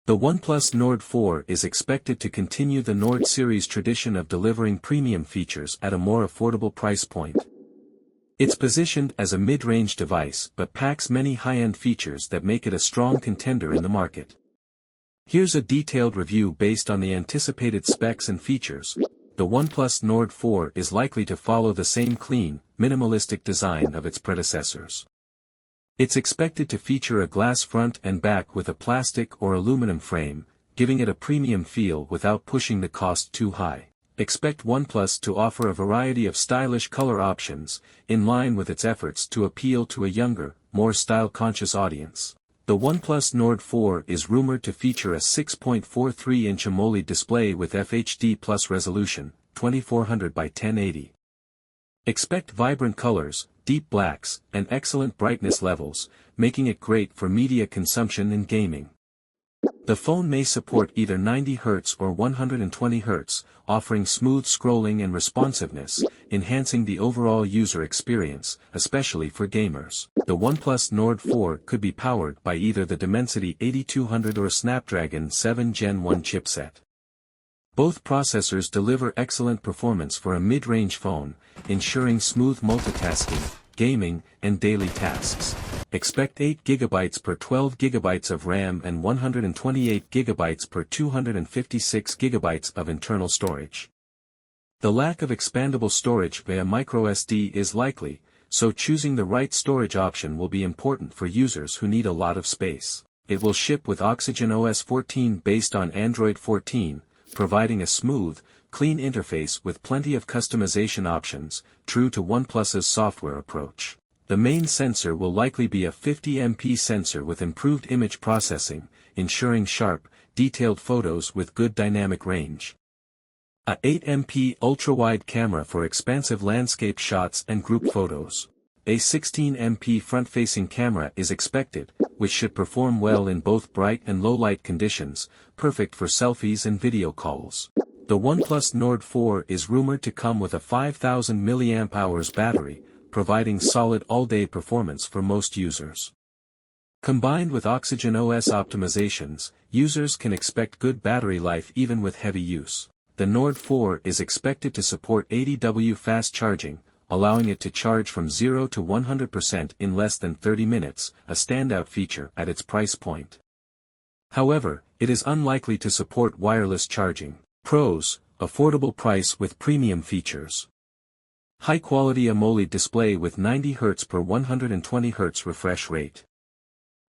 The OnePlus Nord 4 is expected to continue the Nord series tradition of delivering premium features at a more affordable price point. It's positioned as a mid-range device but packs many high-end features that make it a strong contender in the market. Here's a detailed review based on the anticipated specs and features. The OnePlus Nord 4 is likely to follow the same clean, minimalistic design of its predecessors. It's expected to feature a glass front and back with a plastic or aluminum frame, giving it a premium feel without pushing the cost too high. Expect OnePlus to offer a variety of stylish color options, in line with its efforts to appeal to a younger, more style-conscious audience. The OnePlus Nord 4 is rumored to feature a 6.43-inch AMOLED display with FHD+ resolution, 2400 by 1080. Expect vibrant colors, deep blacks, and excellent brightness levels, making it great for media consumption and gaming. The phone may support either 90Hz or 120Hz, offering smooth scrolling and responsiveness, enhancing the overall user experience, especially for gamers. The OnePlus Nord 4 could be powered by either the Dimensity 8200 or Snapdragon 7 Gen 1 chipset. Both processors deliver excellent performance for a mid-range phone, ensuring smooth multitasking, gaming, and daily tasks. Expect 8GB per 12GB of RAM and 128GB per 256GB of internal storage. The lack of expandable storage via microSD is likely, so choosing the right storage option will be important for users who need a lot of space. It will ship with Oxygen OS 14 based on Android 14, providing a smooth, clean interface with plenty of customization options, true to OnePlus's software approach. The main sensor will likely be a 50MP sensor with improved image processing, ensuring sharp, detailed photos with good dynamic range. A 8MP ultra-wide camera for expansive landscape shots and group photos. A 16MP front-facing camera is expected, which should perform well in both bright and low-light conditions, perfect for selfies and video calls. The OnePlus Nord 4 is rumored to come with a 5000 mAh battery, providing solid all-day performance for most users. Combined with Oxygen OS optimizations, users can expect good battery life even with heavy use. The Nord 4 is expected to support 80W fast charging, allowing it to charge from 0 to 100% in less than 30 minutes, a standout feature at its price point. However, it is unlikely to support wireless charging. Pros: affordable price with premium features. High-quality AMOLED display with 90Hz per 120Hz refresh rate.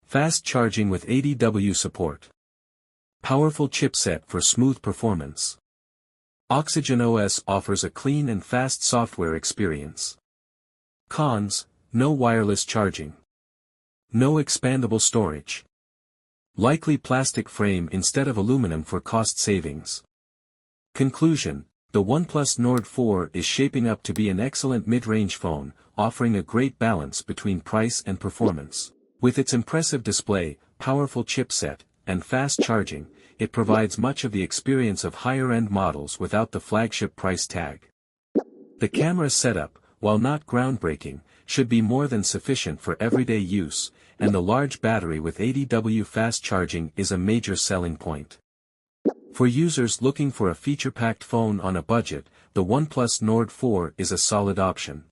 Fast charging with 80W support. Powerful chipset for smooth performance. Oxygen OS offers a clean and fast software experience. Cons: no wireless charging. No expandable storage. Likely plastic frame instead of aluminum for cost savings. Conclusion: the OnePlus Nord 4 is shaping up to be an excellent mid-range phone, offering a great balance between price and performance. With its impressive display, powerful chipset, and fast charging, it provides much of the experience of higher-end models without the flagship price tag. The camera setup, while not groundbreaking, should be more than sufficient for everyday use, and the large battery with 80W fast charging is a major selling point. For users looking for a feature-packed phone on a budget, the OnePlus Nord 4 is a solid option.